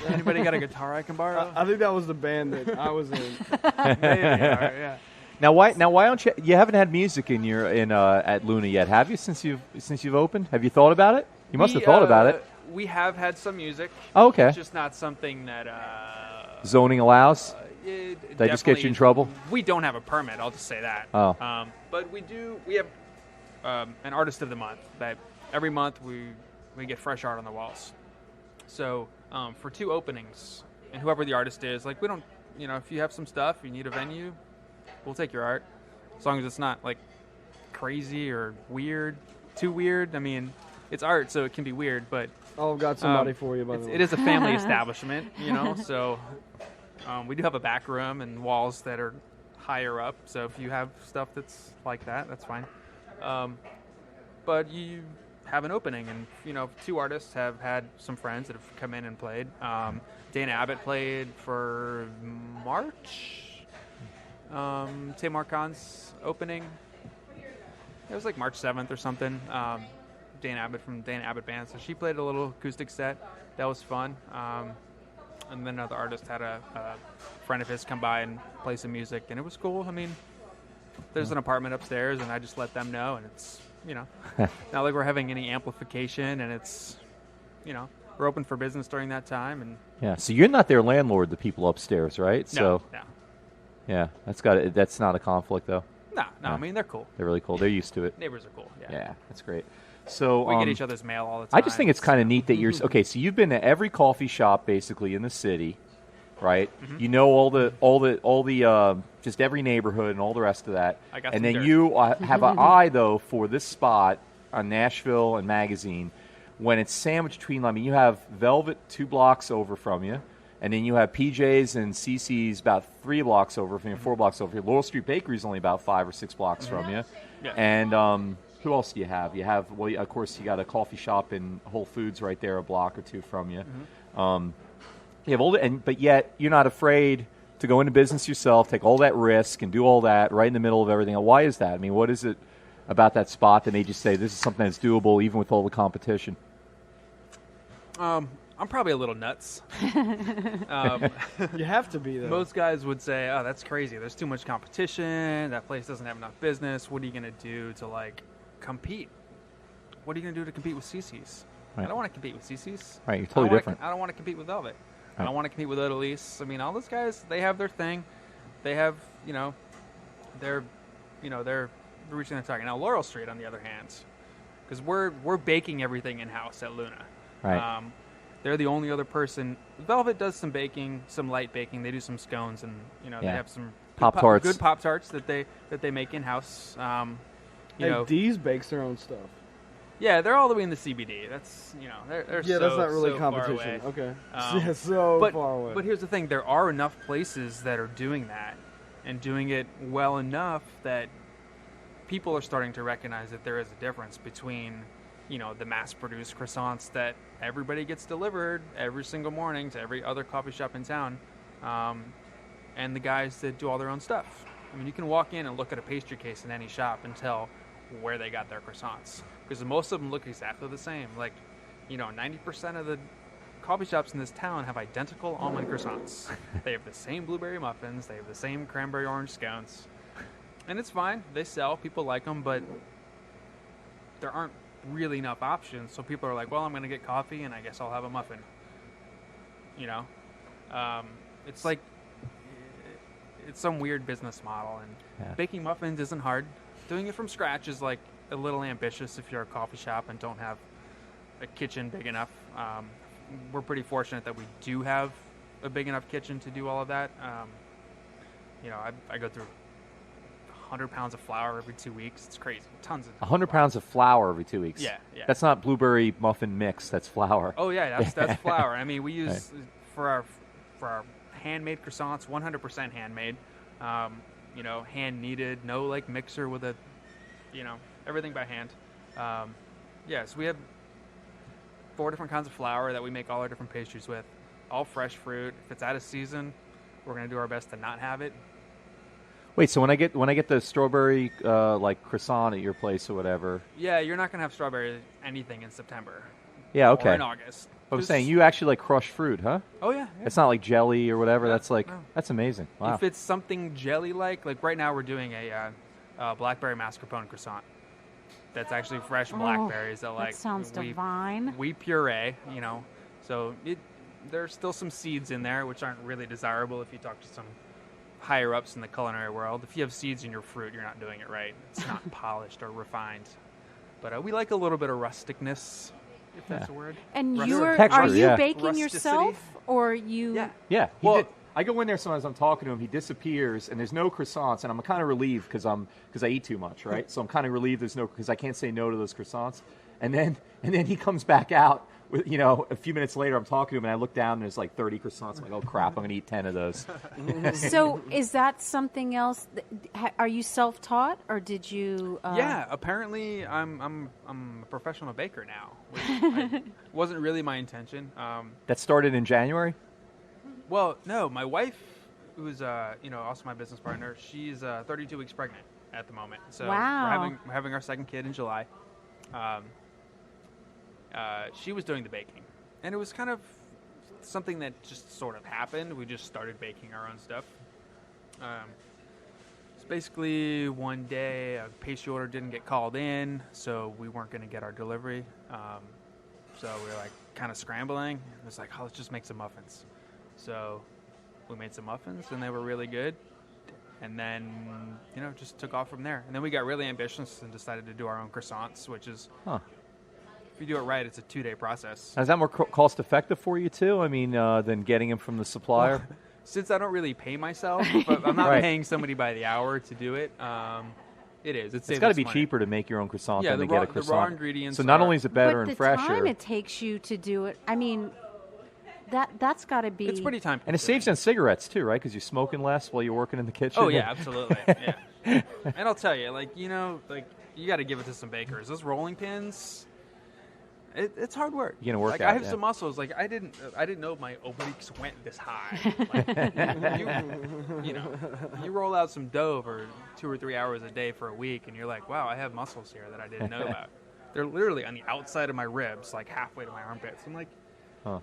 Anybody got a guitar I can borrow? I think that was the band that I was in. Maybe, yeah. Now why don't you haven't had music at Luna yet, have you, since you've opened? Have you thought about it? You must have thought about it. We have had some music. Oh, okay. It's just not something that zoning allows. They just get you in trouble. We don't have a permit. I'll just say that. Oh. But we have an artist of the month that every month we get fresh art on the walls. So for 2 openings, and whoever the artist is, like we don't, if you have some stuff, you need a venue, we'll take your art, as long as it's not like crazy or weird, too weird. It's art, so it can be weird, but I've got somebody for you, by the way. It is a family establishment, so we do have a back room and walls that are higher up. So if you have stuff that's like that, that's fine. But you have an opening, and 2 artists have had some friends that have come in and played. Dana Abbott played for March. Tamar Khan's opening. It was like March 7th or something. Dana Abbott from Dana Abbott Band, so she played a little acoustic set. That was fun. And then another artist had a friend of his come by and play some music, and it was cool. There's an apartment upstairs, and I just let them know, and it's, not like we're having any amplification, and it's, we're open for business during that time. And yeah, so you're not their landlord, the people upstairs, right? No. Yeah, that's not a conflict, though. No, they're cool. They're really cool. They're used to it. Neighbors are cool. Yeah, that's great. So we get each other's mail all the time. I just think it's kind of neat that you're okay. So you've been to every coffee shop basically in the city, right? Mm-hmm. You know all the just every neighborhood and all the rest of that. I got and some then dirt. you have an eye though for this spot on Nashville and Magazine when it's sandwiched between. You have Velvet 2 blocks over from you. And then you have PJ's and CC's about 3 blocks over from you, 4 blocks over here. Laurel Street Bakery is only about 5 or 6 blocks from you. Yeah. And who else do you have? You have, of course, you got a coffee shop in Whole Foods right there, a block or 2 from you. Mm-hmm. You have but yet you're not afraid to go into business yourself, take all that risk, and do all that right in the middle of everything. Why is that? What is it about that spot that made you say this is something that's doable even with all the competition? I'm probably a little nuts. You have to be, though. Most guys would say, oh, that's crazy. There's too much competition. That place doesn't have enough business. What are you going to do to, compete? What are you going to do to compete with CC's? Right. I don't want to compete with CC's. Right, you're totally different. I don't want to compete with Velvet. Right. I don't want to compete with Odalise. All those guys, they have their thing. They have, they're reaching their target. Now, Laurel Street, on the other hand, because we're baking everything in-house at Luna. Right. They're the only other person. Velvet does some baking, some light baking. They do some scones, and they have some Pop-Tarts. Good Pop-Tarts that they make in house. Dee's bakes their own stuff. Yeah, they're all the way in the CBD. That's they're yeah, so, that's not really so competition. Far away. Okay, far away. But here's the thing: there are enough places that are doing that, and doing it well enough that people are starting to recognize that there is a difference between the mass-produced croissants that everybody gets delivered every single morning to every other coffee shop in town, and the guys that do all their own stuff. You can walk in and look at a pastry case in any shop and tell where they got their croissants, because most of them look exactly the same. Like, 90% of the coffee shops in this town have identical almond croissants. They have the same blueberry muffins. They have the same cranberry orange scones. And it's fine. They sell. People like them, but there aren't really enough options. So people are like, well, I'm going to get coffee, and I guess I'll have a muffin. It's like, it's some weird business model. And baking muffins isn't hard. Doing it from scratch is like a little ambitious if you're a coffee shop and don't have a kitchen big enough. We're pretty fortunate that we do have a big enough kitchen to do all of that. I go through 100 pounds of flour every 2 weeks. It's crazy. Tons of 100 pounds of flour every 2 weeks. Yeah. That's not blueberry muffin mix. That's flour. Oh yeah, that's flour. I mean, we use for our handmade croissants, 100% handmade. Hand kneaded, no like mixer with a, everything by hand. So we have 4 different kinds of flour that we make all our different pastries with, all fresh fruit. If it's out of season, we're gonna do our best to not have it. Wait, so when I get the strawberry like croissant at your place or whatever? Yeah, you're not gonna have strawberry anything in September. Yeah, okay. Or in August. I was saying you actually like crush fruit, huh? Oh yeah. It's not like jelly or whatever. No, that's like no. That's amazing. Wow. If it's something jelly-like right now we're doing a blackberry mascarpone croissant. That's actually fresh blackberries that sounds divine. We puree, so there's still some seeds in there, which aren't really desirable if you talk to some higher ups in the culinary world. If you have seeds in your fruit, you're not doing it right. It's not polished or refined. But we like a little bit of rusticness, if that's a word. And Texture, are you yeah. baking Rusticity. yourself, or you? Yeah. Well, I go in there sometimes. I'm talking to him. He disappears, and there's no croissants, and I'm kind of relieved because I eat too much, right? So I'm kind of relieved there's no, because I can't say no to those croissants. And then he comes back out with, a few minutes later. I'm talking to him, and I look down, and there's like 30 croissants. I'm like, oh crap, I'm gonna eat 10 of those. So is that something else? Are you self-taught, or did you? Yeah, apparently I'm a professional baker now, which wasn't really my intention. That started in January. Well, no, my wife, who's also my business partner, she's 32 weeks pregnant at the moment. So wow. we're having our second kid in July. She was doing the baking, and it was kind of something that just sort of happened. We just started baking our own stuff. It's basically one day a pastry order didn't get called in, so we weren't going to get our delivery. So we were like kind of scrambling. It was like, oh, let's just make some muffins. So we made some muffins, and they were really good. And then, just took off from there. And then we got really ambitious and decided to do our own croissants, which is, if you do it right, it's a 2-day process. Is that more cost effective for you too? I mean, than getting them from the supplier? Well, since I don't really pay myself, but I'm not paying somebody by the hour to do it. It is. It's got to be cheaper to make your own croissant than to get a croissant. The raw ingredients. So not only is it better and fresher, but the time it takes you to do it, I mean, that's got to be. It's pretty time. And it saves on cigarettes too, right? Because you're smoking less while you're working in the kitchen. Oh yeah, absolutely. Yeah. And I'll tell you, you got to give it to some bakers. Those rolling pins. It's hard work. You're gonna work out. I have some muscles. I didn't know my obliques went this high. You roll out some dough for 2 or 3 hours a day for a week, and you're like, wow, I have muscles here that I didn't know about. They're literally on the outside of my ribs, like halfway to my armpits. I'm like,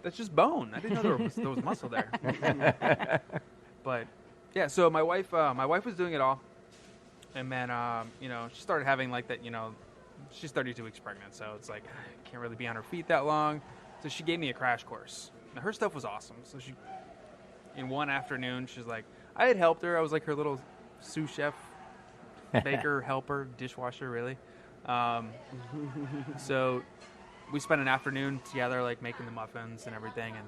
that's just bone. I didn't know there was muscle there. But yeah, so my wife was doing it all, and then she started having like that. She's 32 weeks pregnant, so it's like, can't really be on her feet that long. So she gave me a crash course. Now, her stuff was awesome. So in one afternoon, she's like, I had helped her. I was like her little sous chef, baker, helper, dishwasher, really. So we spent an afternoon together, like making the muffins and everything. And,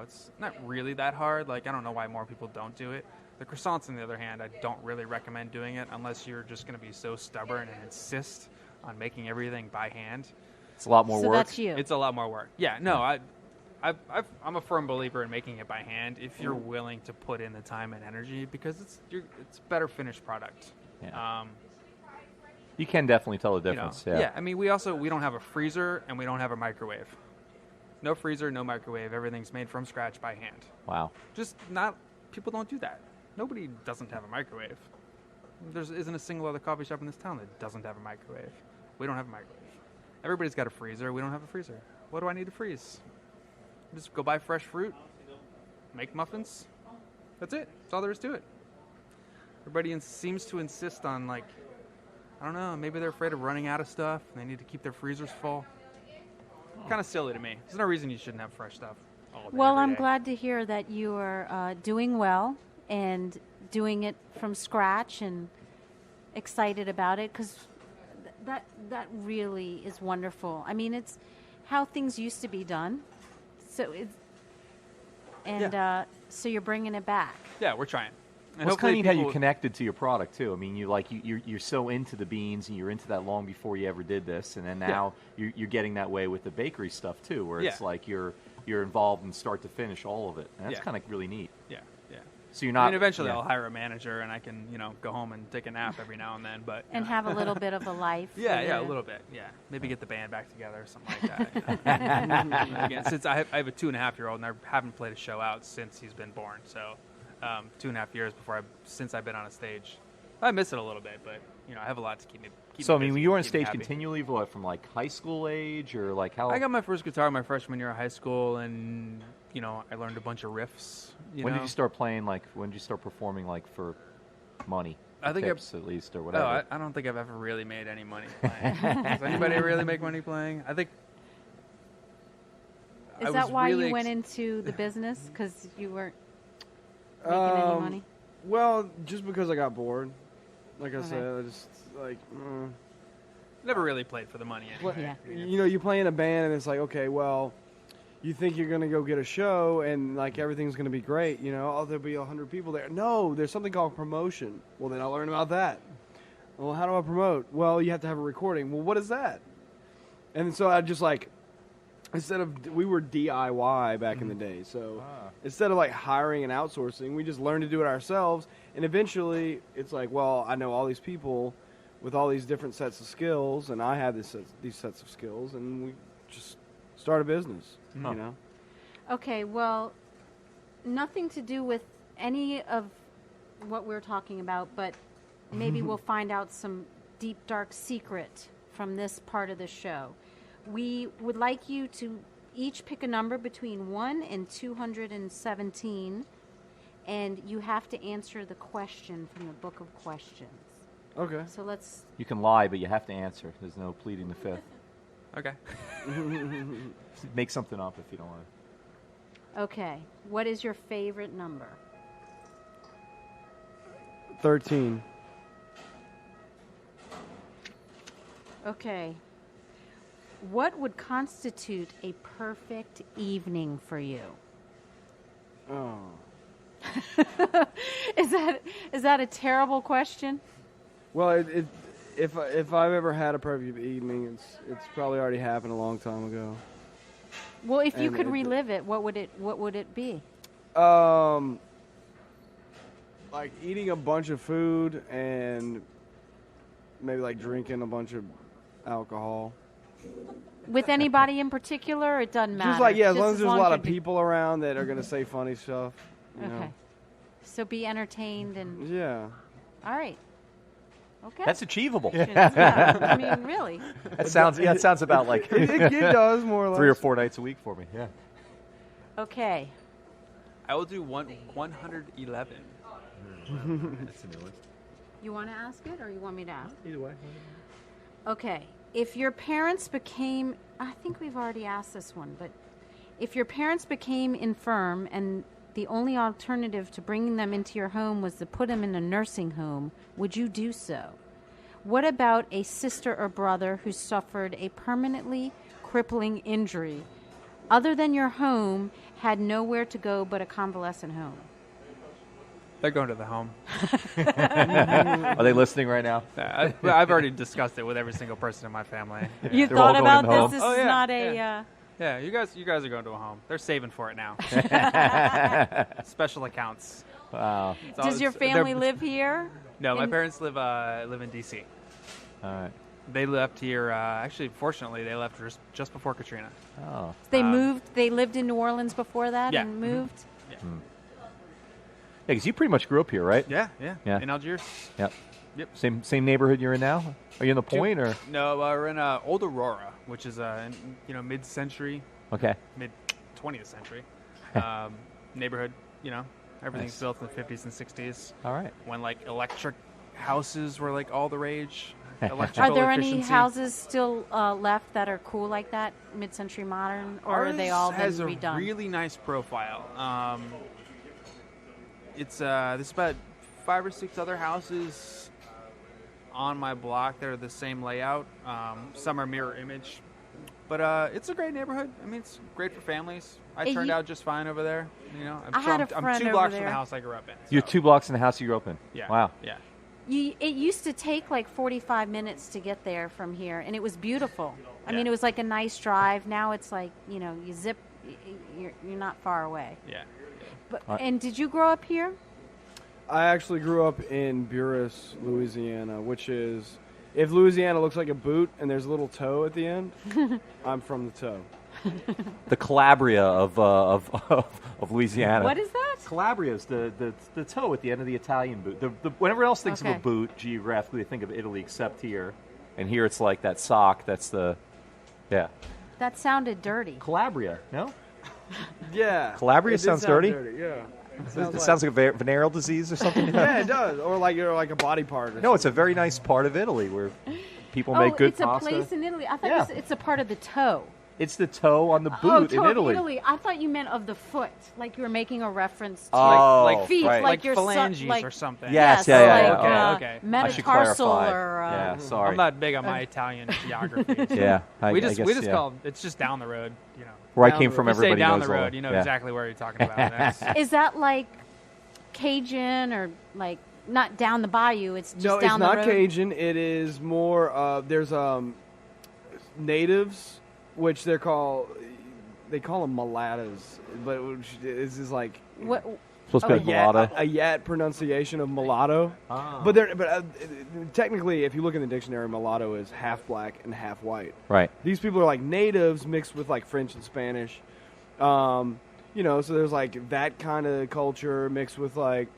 it's not really that hard. Like, I don't know why more people don't do it. The croissants, on the other hand, I don't really recommend doing it unless you're just going to be so stubborn and insist on making everything by hand. It's a lot more work. So that's you. It's a lot more work. Yeah, no, I'm a firm believer in making it by hand if you're willing to put in the time and energy, because it's better finished product. Yeah. You can definitely tell the difference. Yeah, I mean, we don't have a freezer and we don't have a microwave. No freezer, no microwave. Everything's made from scratch by hand. Wow. People don't do that. Nobody doesn't have a microwave. There isn't a single other coffee shop in this town that doesn't have a microwave. We don't have a microwave. Everybody's got a freezer. We don't have a freezer. What do I need to freeze? Just go buy fresh fruit, make muffins. That's it. That's all there is to it. Everybody seems to insist on, like, I don't know, maybe they're afraid of running out of stuff and they need to keep their freezers full. Kind of silly to me. There's no reason you shouldn't have fresh stuff all day. Well, every I'm day. glad to hear that you are doing well and doing it from scratch and excited about it, because that really is wonderful. I mean, it's how things used to be done. So so you're bringing it back. Yeah, we're trying. And Well, it's kind of neat how you people- connected to your product too. I mean, you're so into the beans, and you're into that long before you ever did this, and then now you're getting that way with the bakery stuff too, where it's Yeah. like you're involved in start to finish all of it, and that's Yeah. kind of really neat. Yeah, yeah. So you're not. I mean, eventually yeah. I'll hire a manager and I can, go home and take a nap every now and then. But And have a little bit of a life. yeah, for yeah, a the- little bit. Yeah, maybe get the band back together or something like that. Again, since I have a 2.5-year-old and I haven't played a show out since he's been born, so 2.5 years since I've been on a stage. I miss it a little bit, but I have a lot to keep me. So I me mean, busy, you were on keep me stage happy. continually, what, from like high school age, or like how? I got my first guitar my freshman year of high school, and I learned a bunch of riffs. When did you start playing? Like, when did you start performing? Like for money? I think tips, at least, or whatever. I don't think I've ever really made any money playing. Does anybody really make money playing? I think. I Is that was why really you went into the business? Because you weren't making any money? Well, just because I got bored. Like I Okay. said, I just like. Never really played for the money anyway. Yeah. You play in a band and it's like, okay, well, you think you're gonna go get a show and like everything's gonna be great. Oh, there'll be 100 people there. No, there's something called promotion. Well, then I'll learn about that. Well, how do I promote? Well, you have to have a recording. Well, what is that? And so I just like, we were DIY back in the day. So instead of like hiring and outsourcing, we just learned to do it ourselves. And eventually it's like, well, I know all these people with all these different sets of skills, and I have these sets of skills, and we just start a business, Okay, well, nothing to do with any of what we're talking about, but maybe we'll find out some deep, dark secret from this part of the show. We would like you to each pick a number between 1 and 217, and you have to answer the question from the book of questions. Okay. So let's... You can lie, but you have to answer. There's no pleading the fifth. Okay. Make something up if you don't want to. Okay, what is your favorite number? 13. Okay. What would constitute a perfect evening for you? Oh. Is that a terrible question? Well, if I've ever had a perfect evening, it's probably already happened a long time ago. Well, if you And could relive it, what would it be? Like eating a bunch of food and maybe like drinking a bunch of alcohol. With anybody in particular, it doesn't matter. Just like, yeah, as long as as there's a lot it of be- people around that are going to say funny stuff. You Okay. know. So be entertained and Yeah. all right. Okay. That's achievable. Yeah, I mean, really. That sounds about like It does more or less. 3 or 4 nights a week for me. Yeah. Okay. I will do 111. That's a new one. You want to ask it, or you want me to ask? Either way. Okay. If your parents became, I think we've already asked this one, but if your parents became infirm and the only alternative to bringing them into your home was to put them in a nursing home, would you do so? What about a sister or brother who suffered a permanently crippling injury, other than your home, had nowhere to go but a convalescent home? They're going to the home. Are they listening right now? I've already discussed it with every single person in my family. You They're thought all going about in the this? home. This Oh, is yeah, not yeah. Yeah, you guys are going to a home. They're saving for it now. Special accounts. Wow. Does your family live here? No, my in- parents live in D.C. All right. They left here. Actually, fortunately, they left just before Katrina. Oh. They moved. They lived in New Orleans before that Yeah. and moved. Yeah, because you pretty much grew up here, right? Yeah. Yeah. In Algiers. Yep. Yep. Same neighborhood you're in now? Are you in the Point or? No, we're in Old Aurora, which is mid-century, Okay. mid 20th century neighborhood. Everything's Nice. built in the 50s and 60s. All right. When like electric houses were like all the rage. Are Electrical there any efficiency. houses still left that are cool like that, mid-century modern, or are they all been has redone? a really nice profile. There's about 5 or 6 other houses on my block that are the same layout. Some are mirror image, but it's a great neighborhood. I mean, it's great for families. I turned out just fine over there. I had a I'm friend 2 over blocks from there. the house I grew up in. You're so- 2 blocks in the house you grew up in. Yeah. Wow. Yeah. It used to take like 45 minutes to get there from here, and it was beautiful. I mean, it was like a nice drive. Now it's like, you zip, you're not far away. Yeah. But, and did you grow up here? I actually grew up in Buras, Louisiana, which is, if Louisiana looks like a boot and there's a little toe at the end, I'm from the toe. The Calabria of Louisiana. What is that? Calabria is the toe at the end of the Italian boot. Whenever else thinks of Okay. a boot, geographically, they think of Italy, except here. And here it's like that sock. That's yeah. That sounded dirty. Calabria, no? Yeah. Calabria It did sounds sound dirty? Yeah. It sounds like a venereal disease or something. Yeah, it does. Or like a body part. Or No, it's a very nice part of Italy where people Oh, make good it's pasta. a place in Italy. I thought Yeah. it's a part of the toe. It's the toe on the Oh, boot toe in of Italy. I thought you meant of the foot, like you were making a reference to Oh, like feet, right. like your phalanges like, or something. Yes, Yes, yeah, yeah, like yeah. Okay. I should metatarsal clarify. or Yeah, sorry. I'm not big on my Italian geography. so Yeah, I we guess, just yeah. call it's just down the road. Where I down came the from, You everybody say down knows the all road, you know yeah. exactly where you're talking about. That's- Is that like Cajun or like not down the bayou? It's just No, down it's the not road. Cajun. It is more. There's natives, which they call them mulattas, but which is like What? Supposed to be Okay. like mulatto. a yat pronunciation of mulatto. Ah. But technically, if you look in the dictionary, mulatto is half black and half white. Right. These people are like natives mixed with like French and Spanish. So there's like that kind of culture mixed with like,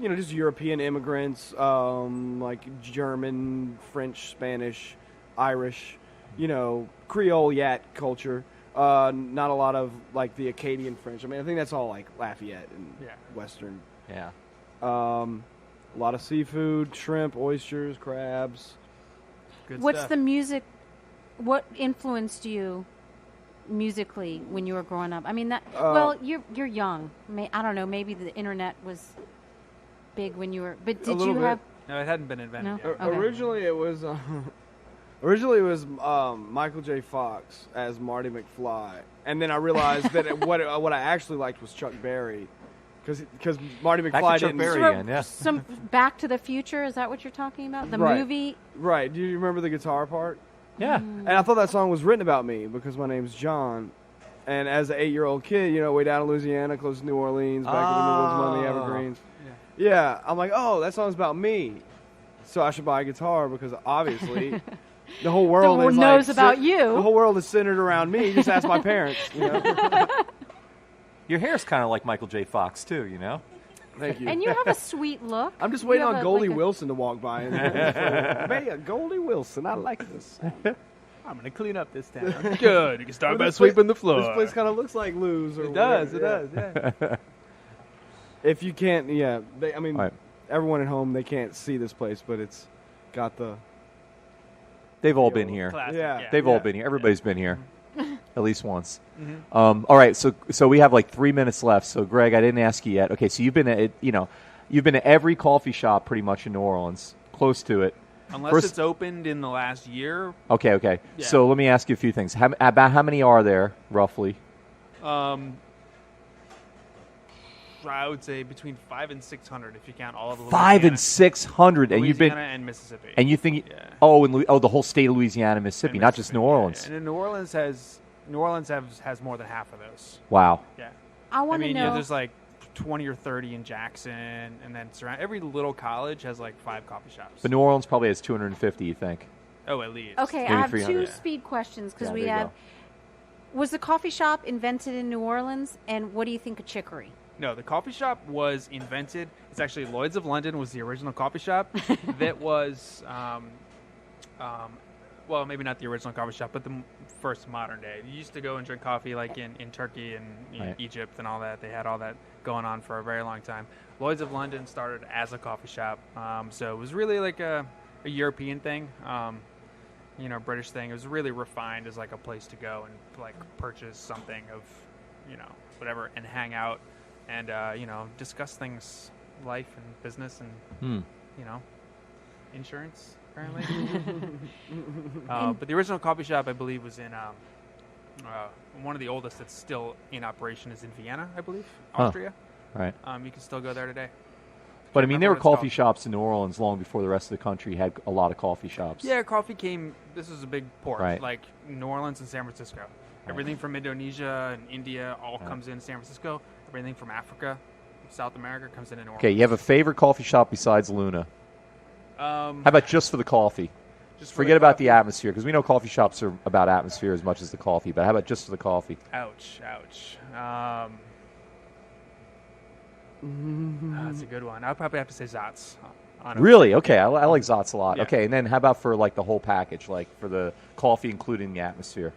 just European immigrants, like German, French, Spanish, Irish, Creole Yat culture. Not a lot of like the Acadian French. I mean, I think that's all like Lafayette and Western. Yeah. A lot of seafood, shrimp, oysters, crabs. Good What's stuff. the music? What influenced you musically when you were growing up? I mean, well, you're young. I don't know. Maybe the internet was big when you were. But did little you bit. have? No, it hadn't been invented No? yet. Okay. Originally, it was Michael J. Fox as Marty McFly, and then I realized that what I actually liked was Chuck Berry, because Marty Back to McFly Chuck didn't. Berry. So, again, yeah. Some Back to the Future. Is that what you're talking about? The Right. movie. Right? Do you remember the guitar part? Yeah. And I thought that song was written about me because my name's John. And as an 8-year-old kid, way down in Louisiana, close to New Orleans, back in the middle of the Evergreens. Yeah, I'm like, oh, that song's about me. So I should buy a guitar because obviously the whole world world is knows like, about you. The whole world is centered around me. Just ask my parents. Your hair's kind of like Michael J. Fox too. Thank you. And you have a sweet look. I'm just You waiting have on a- Goldie like a- Wilson to walk by. Man, Goldie Wilson, I like this. I'm going to clean up this town. Good. You can start by This sweeping the place- floor. This place kind of looks like Lou's. Or It does. whatever, It does. Yeah. If you can't, I mean, Right. everyone at home, they can't see this place, but it's got the. They've all been here. Classic, Yeah. They've all been here. Everybody's been here, at least once. Mm-hmm. All right, so we have like 3 minutes left. So Greg, I didn't ask you yet. Okay, so you've been to every coffee shop pretty much in New Orleans, close to it. Unless First- it's opened in the last year. Okay. Yeah. So let me ask you a few things. About how many are there roughly? I would say between 500 and 600 if you count all of Louisiana. 500 and 600, and you've been Louisiana and Mississippi. and you think Yeah. the whole state of Louisiana, Mississippi, And not just New Mississippi, Orleans. yeah. And then New Orleans has more than half of those. Wow. Yeah. I I want to mean, know. there's like 20 or 30 in Jackson, and then every little college has like 5 coffee shops. But New Orleans probably has 250, you think? Oh, at least. Okay, Maybe I have 300. two speed questions because Yeah, we there you have. go. Was the coffee shop invented in New Orleans, and what do you think of chicory? No, the coffee shop was invented. It's actually Lloyd's of London was the original coffee shop. That was, well, maybe not the original coffee shop, but the first modern day. You used to go and drink coffee like in Turkey and Right. Egypt and all that. They had all that going on for a very long time. Lloyd's of London started as a coffee shop. So it was really like a European thing, British thing. It was really refined as like a place to go and like purchase something of, whatever, and hang out and, discuss things, life and business and, insurance, apparently. But the original coffee shop, I believe, was in one of the oldest that's still in operation is in Vienna, I believe, Austria. Right. You can still go there today. But I mean, there were remember what it's coffee called. shops in New Orleans long before the rest of the country had a lot of coffee shops. Yeah, coffee came. This is a big port, Right. like New Orleans and San Francisco. Everything from Indonesia and India all comes in San Francisco. Everything from Africa, South America comes in New Orleans. Okay, you have a favorite coffee shop besides Luna? How about just for the coffee? Just for Forget about coffee? the atmosphere, because we know coffee shops are about atmosphere as much as the coffee. But how about just for the coffee? Ouch. That's a good one. I'll probably have to say Zatz. Really? Okay, I like Zotz a lot. Yeah. Okay, and then how about for like the whole package, like for the coffee including the atmosphere?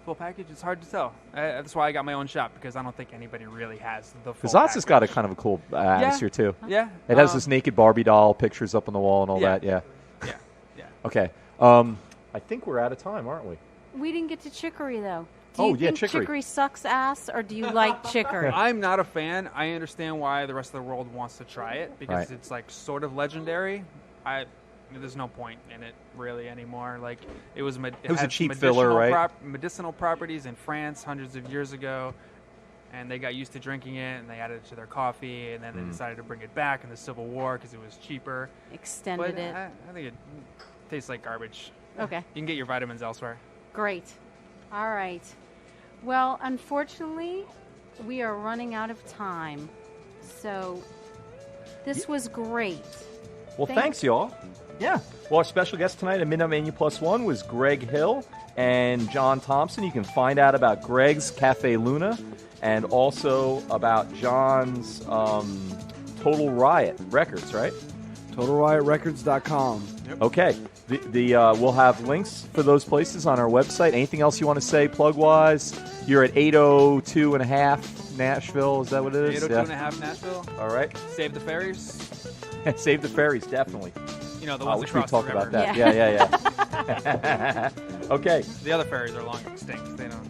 Full package, it's hard to tell. That's why I got my own shop, because I don't think anybody really has the full Because Zotz has got a package. kind of a cool atmosphere too. Yeah. It has this naked Barbie doll pictures up on the wall and all Yeah. that. Yeah. Yeah. Okay. I think we're out of time, aren't we? We didn't get to chicory, though. Do Oh, you yeah, think chicory. chicory sucks ass, or do you like chicory? I'm not a fan. I understand why the rest of the world wants to try it, because Right. it's like sort of legendary. There's no point in it really anymore. Like it was a was a had cheap medicinal filler, right? Medicinal properties in France hundreds of years ago, and they got used to drinking it, and they added it to their coffee, and then they decided to bring it back in the Civil War because it was cheaper. Extended But it. I think it tastes like garbage. Okay, You can get your vitamins elsewhere. great. All right. Well, unfortunately, we are running out of time. So this was great. Well, Thanks. thanks, y'all. Yeah. Well, our special guest tonight at Midnight Menu Plus One was Greg Hill and John Thompson. You can find out about Greg's Cafe Luna and also about John's Total Riot Records, right? TotalRiotRecords.com. Okay. We'll have links for those places on our website. Anything else you want to say plug-wise? You're at 802.5 Nashville. Is that what it is? 802.5 Nashville. All right. Save the ferries. Save the ferries, definitely. The ones Which we across the talked river. about that. Yeah. Okay. The other ferries are long extinct. They don't.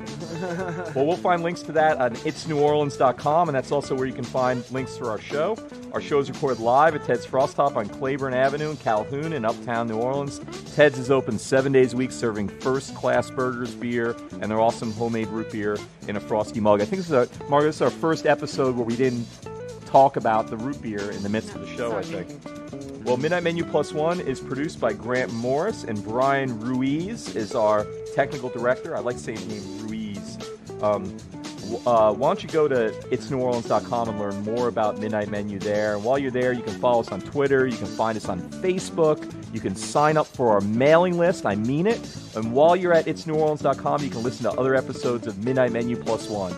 Well, we'll find links to that on itsneworleans.com, and that's also where you can find links for our show. Our show is recorded live at Ted's Frost Top on Claiborne Avenue in Calhoun in Uptown New Orleans. Ted's is open 7 days a week, serving first-class burgers, beer, and their awesome homemade root beer in a frosty mug. I think this is our first episode where we didn't talk about the root beer in the midst of the show, I think. Well, Midnight Menu Plus One is produced by Grant Morris, and Brian Ruiz is our technical director. I like saying his name, Ruiz. Why don't you go to itsneworleans.com and learn more about Midnight Menu there. And while you're there, you can follow us on Twitter. You can find us on Facebook. You can sign up for our mailing list. I mean it. And while you're at itsneworleans.com, you can listen to other episodes of Midnight Menu Plus One.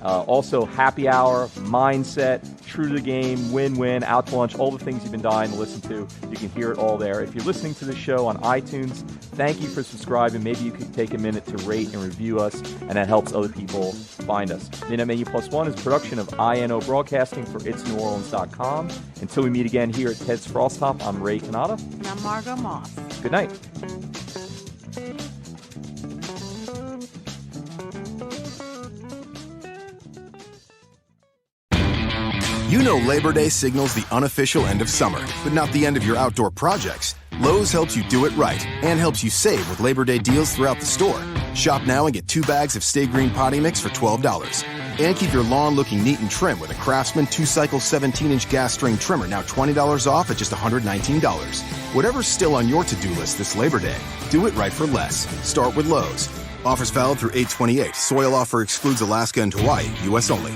Also, Happy Hour, Mindset, True to the Game, Win-Win, Out to Lunch, all the things you've been dying to listen to. You can hear it all there. If you're listening to the show on iTunes, thank you for subscribing. Maybe you could take a minute to rate and review us, and that helps other people find us. Midnight Menu Plus One is a production of INO Broadcasting for itsneworleans.com. Until we meet again here at Ted's Frost Top, I'm Ray Canada. And I'm Margot Moss. Good night. You know Labor Day signals the unofficial end of summer, but not the end of your outdoor projects. Lowe's helps you do it right and helps you save with Labor Day deals throughout the store. Shop now and get 2 bags of Stay Green Potty Mix for $12. And keep your lawn looking neat and trim with a Craftsman 2-cycle 17-inch gas string trimmer, now $20 off at just $119. Whatever's still on your to-do list this Labor Day, do it right for less. Start with Lowe's. Offers valid through 8/28. Soil offer excludes Alaska and Hawaii, U.S. only.